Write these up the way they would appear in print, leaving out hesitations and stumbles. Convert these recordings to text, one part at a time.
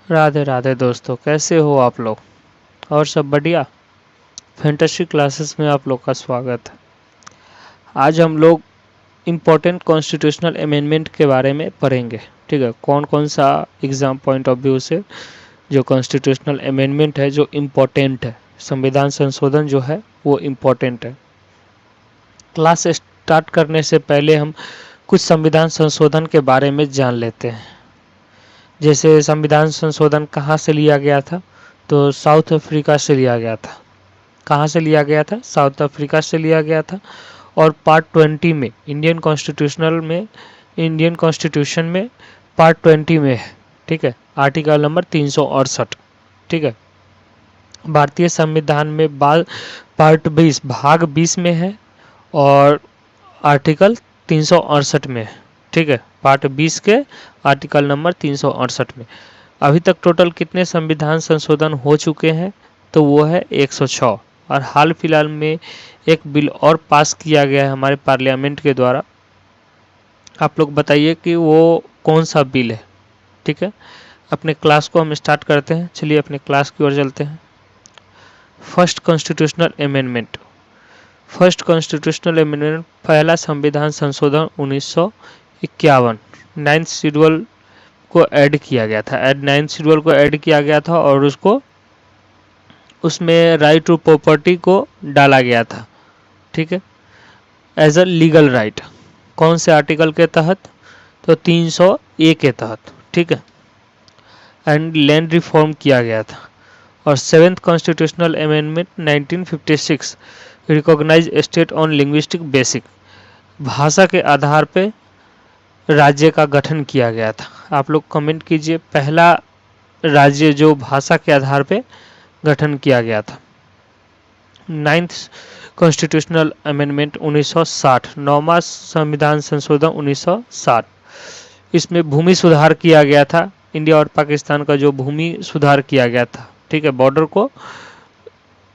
राधे राधे दोस्तों, कैसे हो आप लोग? और सब बढ़िया। फैंटेसी क्लासेस में आप लोग का स्वागत है। आज हम लोग इम्पोर्टेंट कॉन्स्टिट्यूशनल अमेंडमेंट के बारे में पढ़ेंगे। ठीक है, कौन कौन सा एग्ज़ाम पॉइंट ऑफ व्यू से जो कॉन्स्टिट्यूशनल अमेंडमेंट है जो इम्पोर्टेंट है, संविधान संशोधन जो है वो इम्पोर्टेंट है। क्लास स्टार्ट करने से पहले हम कुछ संविधान संशोधन के बारे में जान लेते हैं। जैसे संविधान संशोधन कहाँ से लिया गया था, तो साउथ अफ्रीका से लिया गया था। कहाँ से लिया गया था? साउथ अफ्रीका से लिया गया था। और पार्ट 20 में इंडियन कॉन्स्टिट्यूशन में पार्ट 20 में है। ठीक है, आर्टिकल नंबर 368। ठीक है, भारतीय संविधान में पार्ट 20 भाग 20 में है और आर्टिकल 368 में है। ठीक है, पार्ट 20 के आर्टिकल नंबर 368 में। अभी तक टोटल कितने संविधान संशोधन हो चुके हैं? तो वो है 106। और हाल फिलहाल में एक बिल और पास किया गया है हमारे पार्लियामेंट के द्वारा। आप लोग बताइए कि वो कौन सा बिल है। ठीक है, अपने क्लास को हम स्टार्ट करते हैं। चलिए अपने क्लास की ओर चलते हैं। First constitutional amendment. First constitutional amendment, पहला संविधान संशोधन 1951 नाइन्थ शेड्यूल को ऐड किया गया था। नाइन्थ शेड्यूल को ऐड किया गया था और उसमें राइट टू प्रॉपर्टी को डाला गया था। ठीक है, एज अ लीगल राइट। कौन से आर्टिकल के तहत? तो 300A के तहत। ठीक है, एंड लैंड रिफॉर्म किया गया था। और seventh constitutional amendment 1956 recognise state on linguistic basic. भाषा के आधार पे राज्य का गठन किया गया था। आप लोग कमेंट कीजिए, पहला राज्य जो भाषा के आधार पे गठन किया गया था। नाइन्थ कॉन्स्टिट्यूशनल अमेंडमेंट 1960, नौवां संविधान संशोधन 1960। इसमें भूमि सुधार किया गया था। इंडिया और पाकिस्तान का जो भूमि सुधार किया गया था। ठीक है, बॉर्डर को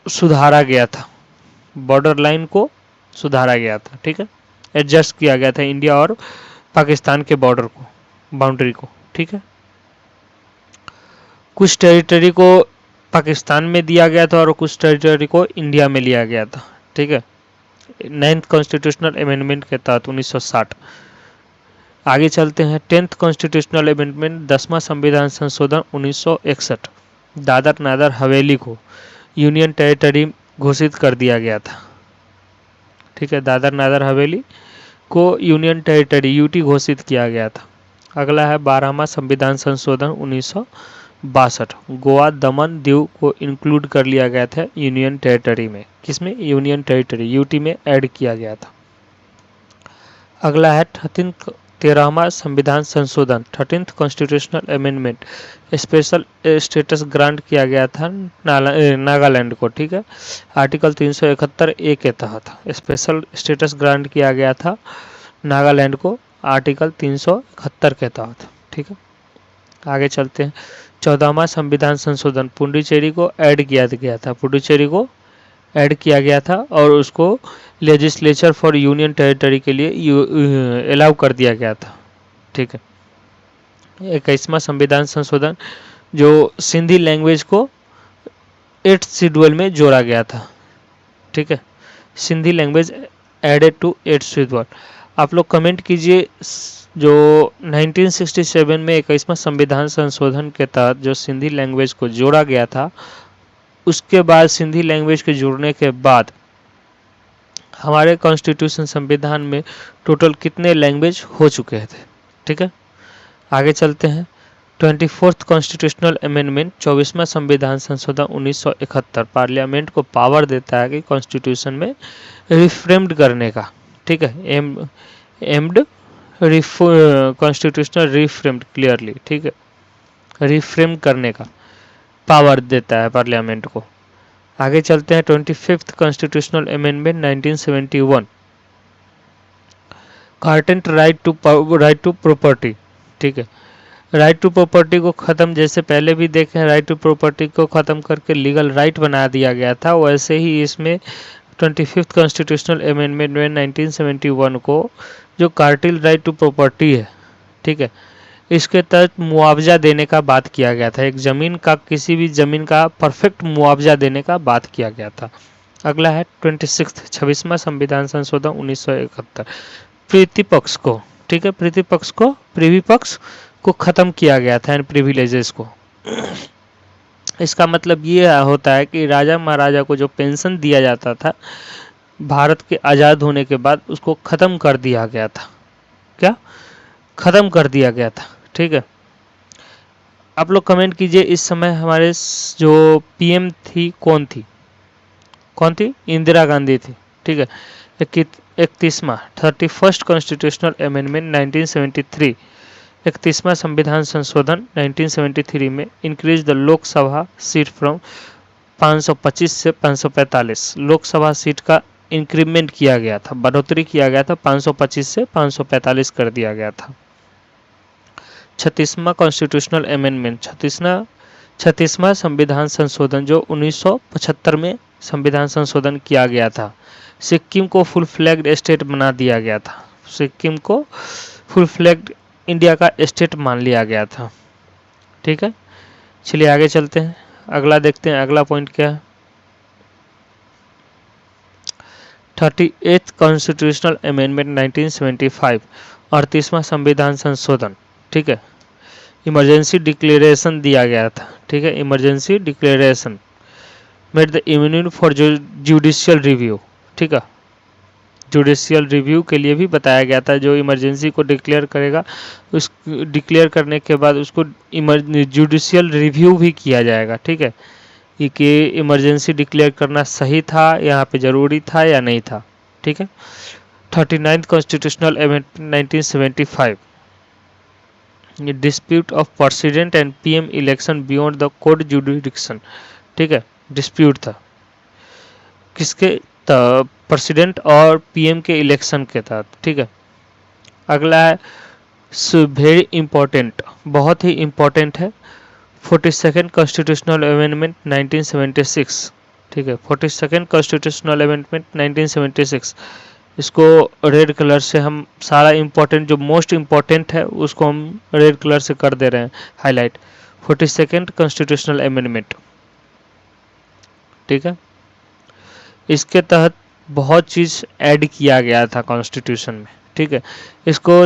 सुधारा गया था, बॉर्डर लाइन को सुधारा गया था। ठीक है, एडजस्ट किया गया था इंडिया और पाकिस्तान के बॉर्डर को, बाउंड्री को। ठीक है, कुछ टेरिटरी को पाकिस्तान में दिया गया था और कुछ टेरिटरी को इंडिया में लिया गया था। ठीक है, नाइन्थ कॉन्स्टिट्यूशनल अमेंडमेंट के तहत 1960। आगे चलते हैं। 10th कॉन्स्टिट्यूशनल अमेंडमेंट, 10वां संविधान संशोधन 1961। दादर नागर हवेली को यूनियन टेरिटरी घोषित कर दिया गया था। ठीक है, दादर नागर हवेली को यूनियन टेरिटरी यूटी घोषित किया गया था। अगला है 12वां संविधान संशोधन 1962। गोवा दमन दीव को इंक्लूड कर लिया गया था यूनियन टेरिटरी में। किसमें? यूनियन टेरिटरी यूटी में ऐड किया गया था। अगला है 13वां संविधान संशोधन 13th constitutional amendment, special status grant किया गया था नागालैंड को। ठीक है, आर्टिकल 371A के तहत स्पेशल स्टेटस ग्रांट किया गया था नागालैंड को, आर्टिकल 371 के तहत। ठीक है, आगे चलते हैं। 14वां संविधान संशोधन, पुडुचेरी को ऐड किया गया था। पुडुचेरी को ऐड किया गया था और उसको लेजिस्लेचर फॉर यूनियन टेरिटरी के लिए अलाउ कर दिया गया था। ठीक है, 21वां संविधान संशोधन, जो सिंधी लैंग्वेज को 8th शेड्यूल में जोड़ा गया था। ठीक है, Sindhi language added to 8th schedule. आप लोग कमेंट कीजिए, जो 1967 में 21वां संविधान संशोधन के तहत जो सिंधी लैंग्वेज को जोड़ा गया था, उसके बाद सिंधी लैंग्वेज के जुड़ने के बाद हमारे कॉन्स्टिट्यूशन संविधान में टोटल कितने लैंग्वेज हो चुके थे। ठीक है, आगे चलते हैं। 24th कॉन्स्टिट्यूशनल अमेंडमेंट, 24वां संविधान संशोधन 1971 पार्लियामेंट को पावर देता है कि कॉन्स्टिट्यूशन में रिफ्रेम्ड करने का। ठीक है, एम्ड कॉन्स्टिट्यूशनल रिफ्रेम्ड क्लियरली। ठीक है, रिफ्रेम करने का पावर देता है पार्लियामेंट को। आगे चलते हैं। 25th कॉन्स्टिट्यूशनल अमेंडमेंट 1971, कार्टेंट राइट टू प्रॉपर्टी। ठीक है, राइट टू प्रॉपर्टी को ख़त्म, जैसे पहले भी देखे राइट टू प्रॉपर्टी को ख़त्म करके लीगल राइट बना दिया गया था, वैसे ही इसमें 25th कॉन्स्टिट्यूशनल अमेंडमेंट में 1971 को जो कार्टिल राइट टू प्रॉपर्टी है, ठीक है, इसके तहत मुआवजा देने का बात किया गया था। एक जमीन का, किसी भी जमीन का परफेक्ट मुआवजा देने का बात किया गया था। अगला है 26वां संविधान संशोधन 1971। प्रीति पक्ष को, ठीक है, प्रीति पक्ष को, प्रीवी पक्ष को खत्म किया गया था, एंड प्रिविलेजेस को। इसका मतलब ये होता है कि राजा महाराजा को जो पेंशन दिया जाता था भारत के आज़ाद होने के बाद, उसको ख़त्म कर दिया गया था। क्या ख़त्म कर दिया गया था, ठीक है। आप लोग कमेंट कीजिए, इस समय हमारे जो पीएम थी कौन थी? कौन थी? इंदिरा गांधी थी, ठीक है। 31वां कॉन्स्टिट्यूशनल अमेंडमेंट 1973, 31वां संविधान संशोधन 1973 में increase the Lok Sabha seat from 525 से 545। लोकसभा सीट का इंक्रीमेंट किया गया था, बढ़ोतरी किया गया था, 525 से 545 कर दिया गया था। 36वां कॉन्स्टिट्यूशनल अमेंडमेंट, 36वां संविधान संशोधन जो 1975 में संविधान संशोधन किया गया था, सिक्किम को फुल फ्लैग्ड स्टेट बना दिया गया था। सिक्किम को फुल फ्लैग्ड इंडिया का स्टेट मान लिया गया था, ठीक है। चलिए आगे चलते हैं, अगला देखते हैं, अगला पॉइंट क्या है। 38th कॉन्स्टिट्यूशनल अमेंडमेंट 1975, 38वां संविधान संशोधन, ठीक है। इमरजेंसी डिक्लेरेशन दिया गया था, ठीक है। Emergency declaration made the immune for judicial review, ठीक है। जुडिशियल रिव्यू के लिए भी बताया गया था। जो इमरजेंसी को डिक्लेयर करेगा, उस डिक्लेयर करने के बाद उसको जुडिशियल रिव्यू भी किया जाएगा, ठीक है, कि इमरजेंसी डिक्लेयर करना सही था, यहाँ पे ज़रूरी था या नहीं था, ठीक है। 39th constitutional amendment 1975, dispute of president and PM election beyond the court जुडिक्शन, ठीक है। डिस्प्यूट था किसके? प्रेसिडेंट और पीएम के इलेक्शन के तहत, ठीक है। अगला है वेरी इंपॉर्टेंट, बहुत ही इंपॉर्टेंट है, 42nd कॉन्स्टिट्यूशनल अमेंडमेंट 1976, ठीक है। 42nd कॉन्स्टिट्यूशनल अमेंडमेंट 1976, इसको रेड कलर से हम सारा इंपॉर्टेंट, जो मोस्ट इंपॉर्टेंट है उसको हम रेड कलर से कर दे रहे हैं हाईलाइट। 42nd कॉन्स्टिट्यूशनल अमेंडमेंट, ठीक है। इसके तहत बहुत चीज़ ऐड किया गया था कॉन्स्टिट्यूशन में, ठीक है। इसको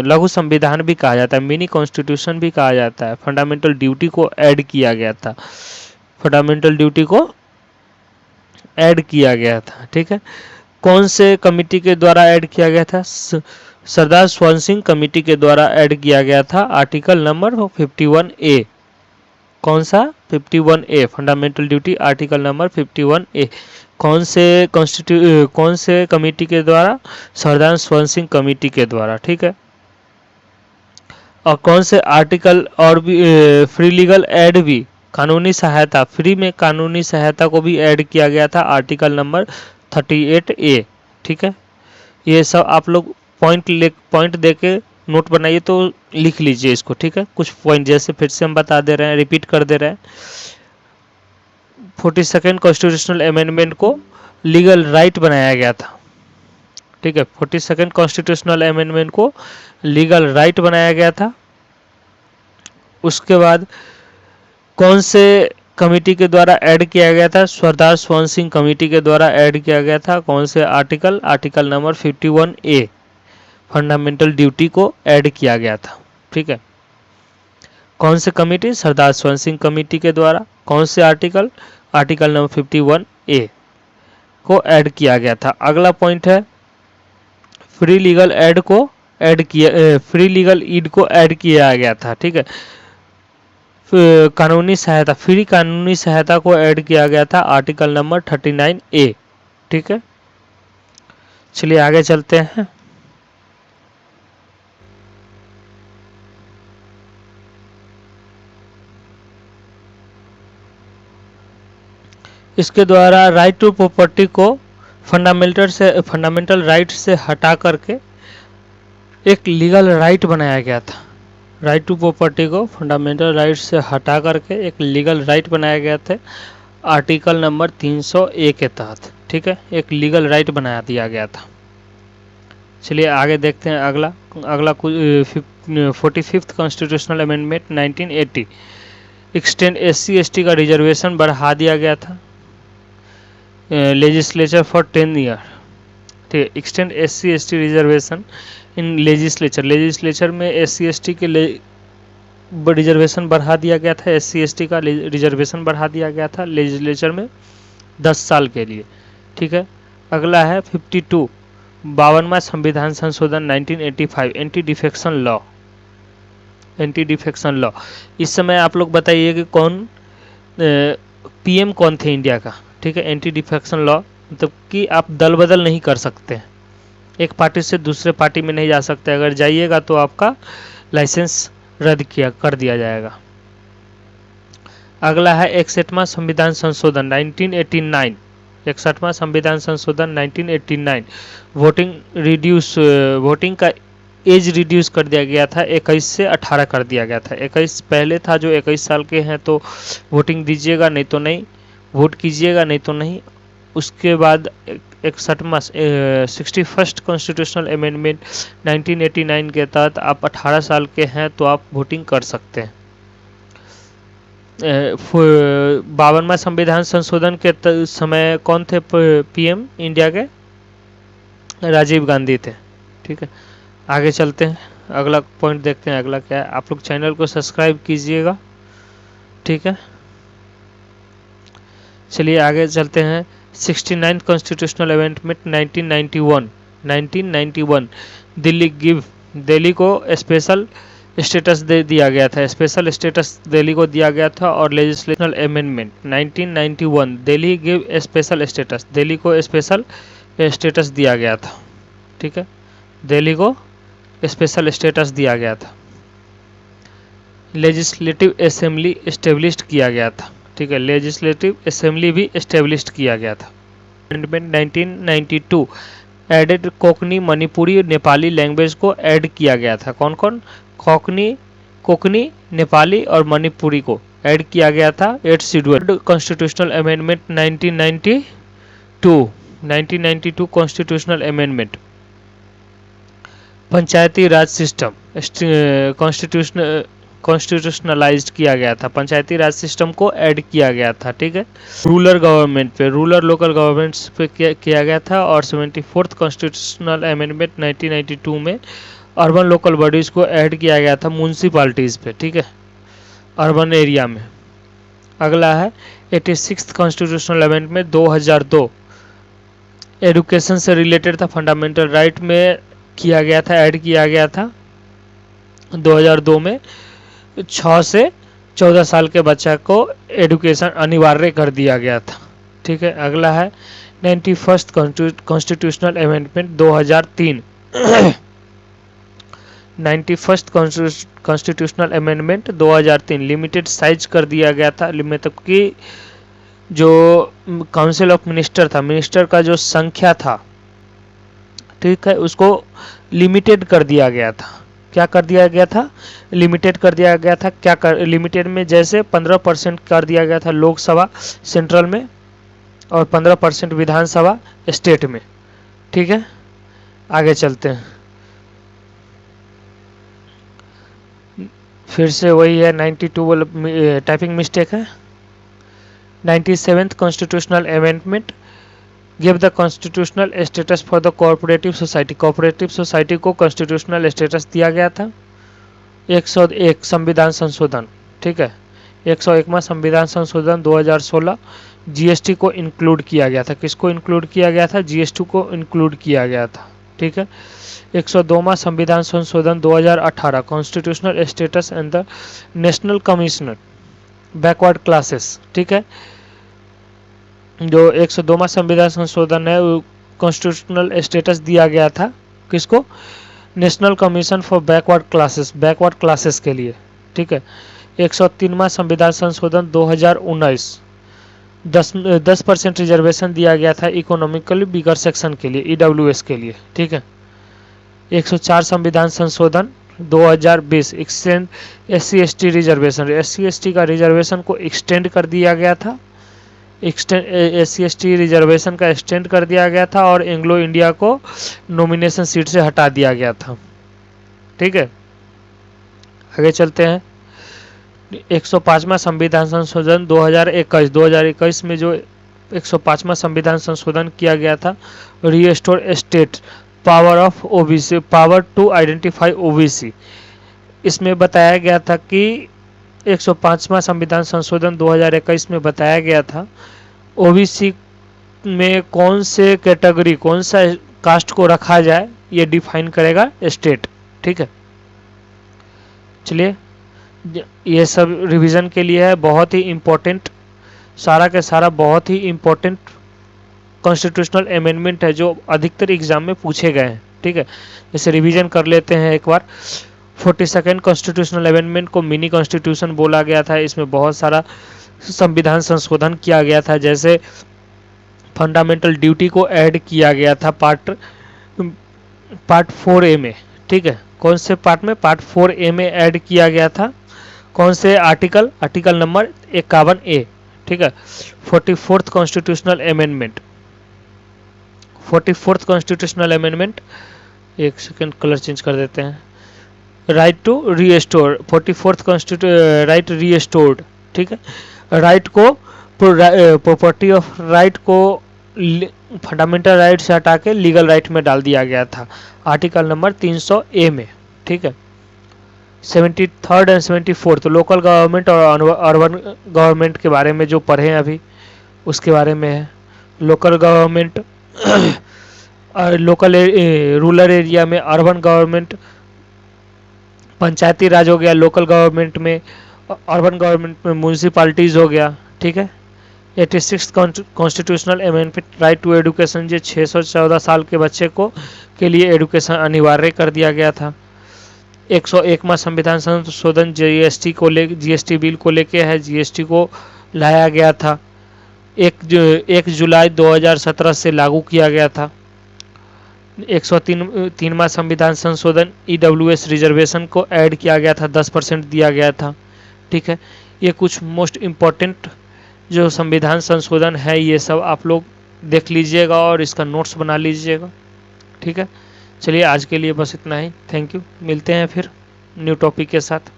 लघु संविधान भी कहा जाता है, मिनी कॉन्स्टिट्यूशन भी कहा जाता है। फंडामेंटल ड्यूटी को ऐड किया गया था, फंडामेंटल ड्यूटी को ऐड किया गया था, ठीक है। कौन से कमिटी के द्वारा ऐड किया गया था? सरदार स्वर्ण सिंह कमेटी के द्वारा ऐड किया गया था। आर्टिकल नंबर 51A, कौन सा? 51A, fundamental duty article number 51A। कौन से कमेटी के द्वारा? सरदार स्वर्ण सिंह कमेटी के द्वारा, ठीक है। और कौन से आर्टिकल और भी फ्री लीगल एड भी, कानूनी सहायता, फ्री में कानूनी सहायता को भी ऐड किया गया था, आर्टिकल नंबर 38A, ठीक है। ये सब आप लोग पॉइंट दे के नोट बनाइए तो लिख लीजिए इसको, ठीक है। कुछ पॉइंट जैसे फिर से हम बता दे रहे हैं, रिपीट कर दे रहे हैं। 42nd कॉन्स्टिट्यूशनल अमेंडमेंट को लीगल राइट बनाया गया था, ठीक है। 42nd कॉन्स्टिट्यूशनल अमेंडमेंट को लीगल राइट बनाया गया था। उसके बाद कौन से कमेटी के द्वारा ऐड किया गया था? सरदार स्वर्ण सिंह कमेटी के द्वारा ऐड किया गया था। कौन से article? Article number 51A, fundamental duty को ऐड किया गया था, ठीक है। कौन से कमेटी? सरदार स्वर्ण सिंह कमेटी के द्वारा। कौन से आर्टिकल? आर्टिकल नंबर 51A को ऐड किया गया था। अगला पॉइंट है फ्री लीगल एड को ऐड किया, फ्री लीगल ईड को ऐड किया गया था, ठीक है। कानूनी सहायता, फ्री कानूनी सहायता को ऐड किया गया था, आर्टिकल नंबर 39A, ठीक है। चलिए आगे चलते हैं। इसके द्वारा राइट टू प्रॉपर्टी को फंडामेंटल राइट से हटा करके एक लीगल राइट बनाया गया था। राइट टू प्रॉपर्टी को फंडामेंटल राइट से हटा करके एक लीगल राइट बनाया गया था, आर्टिकल नंबर 300A के तहत, ठीक है। एक लीगल राइट बना दिया गया था। चलिए आगे देखते हैं अगला अगला 45th constitutional amendment 1980, extend SC/ST का रिजर्वेशन बढ़ा दिया गया था लेजिस्लेचर फॉर 10 ईयर। ठीक है, एक्सटेंड SC/ST रिजर्वेशन इन लेजिस्लेचर में SC/ST के रिजर्वेशन बढ़ा दिया गया था, SC/ST का रिजर्वेशन बढ़ा दिया गया था लेजिस्लेचर में 10 साल के लिए। ठीक है, अगला है 52 52वां संविधान संशोधन 1985, एंटी डिफेक्शन लॉ। इस समय आप लोग बताइए कि कौन PM कौन थे इंडिया का। ठीक है, एंटी डिफेक्शन लॉ मतलब कि आप दल बदल नहीं कर सकते, एक पार्टी से दूसरे पार्टी में नहीं जा सकते, अगर जाइएगा तो आपका लाइसेंस रद्द कर दिया जाएगा। अगला है 61वां संविधान संशोधन 1989, 61वां संविधान संशोधन 1989, वोटिंग का एज रिड्यूस कर दिया गया था, 21 से 18 कर दिया गया था। 21 पहले था, जो 21 साल के हैं तो वोटिंग दीजिएगा, नहीं तो नहीं, वोट कीजिएगा नहीं तो नहीं। उसके बाद 61st कॉन्स्टिट्यूशनल अमेंडमेंट 1989 के तहत आप 18 साल के हैं तो आप वोटिंग कर सकते हैं। 52वां संविधान संशोधन के समय कौन थे PM इंडिया के? राजीव गांधी थे। ठीक है, आगे चलते हैं, अगला पॉइंट देखते हैं। अगला क्या है, आप लोग चैनल को सब्सक्राइब कीजिएगा। ठीक है, चलिए आगे चलते हैं। 69th कॉन्स्टिट्यूशनल अमेंडमेंट 1991, दिल्ली को स्पेशल स्टेटस दे दिया गया था, स्पेशल स्टेटस दिल्ली को दिया गया था। और लेजिस्लेशनल amendment 1991, Delhi give special status, Delhi को स्पेशल स्टेटस दिया गया था। ठीक है, दिल्ली को स्पेशल स्टेटस दिया गया था। लेजिस्लेटिव असेंबली एस्टेब्लिश्ड किया गया था। ठीक है, लेजिस्लेटिव असेंबली भी एस्टेब्लिश्ड किया गया था। Amendment 1992, added Konkani, Manipuri, Nepali language को ऐड किया गया था। कौन कौन? कोकनी, नेपाली और मणिपुरी को ऐड किया गया था 8 schedule. Constitutional amendment 1992 constitutional amendment, panchayati raj system constitutionalised किया गया था, पंचायती राज सिस्टम को ऐड किया गया था। ठीक है, रूरल लोकल गवर्नमेंट्स पे किया गया था। और 74th कॉन्स्टिट्यूशनल अमेंडमेंट 1992 में अर्बन लोकल बॉडीज को ऐड किया गया था म्यूनसिपालिटीज पे। ठीक है, अर्बन एरिया में। अगला है 86th कॉन्स्टिट्यूशनल अमेंडमेंट 2002, एजुकेशन से रिलेटेड था, फंडामेंटल राइट में किया गया था, ऐड किया गया था 2002 में। 6 से 14 साल के बच्चा को एजुकेशन अनिवार्य कर दिया गया था। ठीक है, अगला है 91st constitutional amendment 2003 91st constitutional amendment 2003, limited size कर दिया गया था, मतलब कि जो काउंसिल ऑफ मिनिस्टर था, मिनिस्टर का जो संख्या था, ठीक है, उसको लिमिटेड कर दिया गया था। क्या कर दिया गया था? लिमिटेड कर दिया गया था। लिमिटेड में जैसे 15% कर दिया गया था लोकसभा सेंट्रल में और 15% विधानसभा स्टेट में। ठीक है, आगे चलते हैं। फिर से वही है 92 टाइपिंग मिस्टेक है। 97th constitutional amendment give the constitutional status for the cooperative society, cooperative society को कॉन्स्टिट्यूशनल स्टेटस दिया गया था। 101 संविधान संशोधन, ठीक है, 101वां संविधान संशोधन 2016, GST को इंक्लूड किया गया था। किसको इंक्लूड किया गया था? GST को इंक्लूड किया गया था। ठीक है, 102वां संविधान संशोधन 2018, constitutional status and the national commissioner backward classes. ठीक है, जो 102वां संविधान संशोधन है कॉन्स्टिट्यूशनल स्टेटस दिया गया था किसको? National commission for backward classes के लिए। ठीक है, 103वां संविधान संशोधन 2019, 10% रिजर्वेशन दिया गया था इकोनॉमिकली वीकर सेक्शन के लिए, EWS के लिए। ठीक है, 104 संविधान संशोधन 2020, एक्सटेंड SC/ST रिजर्वेशन, SC/ST का रिजर्वेशन को एक्सटेंड कर दिया गया था SC/ST रिजर्वेशन का एक्सटेंड कर दिया गया था और एंग्लो इंडिया को नॉमिनेशन सीट से हटा दिया गया था। ठीक है, आगे चलते हैं। 105वां संविधान संशोधन 2021 में जो 105वां संविधान संशोधन किया गया था, restore state power of OBC, power to identify OBC. इसमें बताया गया था कि 105वां संविधान संशोधन 2021 में बताया गया था ओबीसी में कौन से कैटेगरी, कौन सा कास्ट को रखा जाए, ये डिफाइन करेगा स्टेट। ठीक है, चलिए ये सब रिवीजन के लिए है, बहुत ही इम्पोर्टेंट, सारा के सारा बहुत ही इम्पोर्टेंट कॉन्स्टिट्यूशनल अमेंडमेंट है जो अधिकतर एग्जाम में पूछे गए हैं। ठीक है, जैसे रिवीजन कर लेते हैं एक बार। 42nd कॉन्स्टिट्यूशनल अमेंडमेंट को मिनी कॉन्स्टिट्यूशन बोला गया था। इसमें बहुत सारा संविधान संशोधन किया गया था, जैसे फंडामेंटल ड्यूटी को ऐड किया गया था पार्ट 4A में। ठीक है, कौन से पार्ट में? पार्ट 4A में ऐड किया गया था। कौन से आर्टिकल? Article number 51A। ठीक है, 44th constitutional amendment, 44th constitutional amendment, एक सेकंड कलर चेंज कर देते हैं। Right to restore, 44th right restored. ठीक है, राइट को, प्रॉपर्टी ऑफ राइट को फंडामेंटल राइट से हटा के लीगल राइट में डाल दिया गया था, आर्टिकल नंबर 300A में। ठीक है, 73rd and 74th local government और अर्बन गवर्नमेंट के बारे में जो पढ़े हैं अभी, उसके बारे में है। Local government local rural area में अर्बन गवर्नमेंट, पंचायती राज हो गया लोकल गवर्नमेंट में, अर्बन गवर्नमेंट में म्यूनसिपालिटीज़ हो गया। ठीक है, 86th constitutional amendment, right to education, जो 614 साल के बच्चे को के लिए एडुकेशन अनिवार्य कर दिया गया था। 101वां संविधान संशोधन जीएसटी बिल को लेके है, जीएसटी को लाया गया था। 1 जुलाई 2017 से लागू किया गया था। 103वां संविधान संशोधन EWS रिजर्वेशन को ऐड किया गया था, 10% दिया गया था। ठीक है, ये कुछ मोस्ट इम्पॉर्टेंट जो संविधान संशोधन है, ये सब आप लोग देख लीजिएगा और इसका नोट्स बना लीजिएगा। ठीक है, चलिए आज के लिए बस इतना ही। थैंक यू, मिलते हैं फिर न्यू टॉपिक के साथ।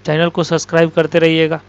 चैनल को सब्सक्राइब करते रहिएगा।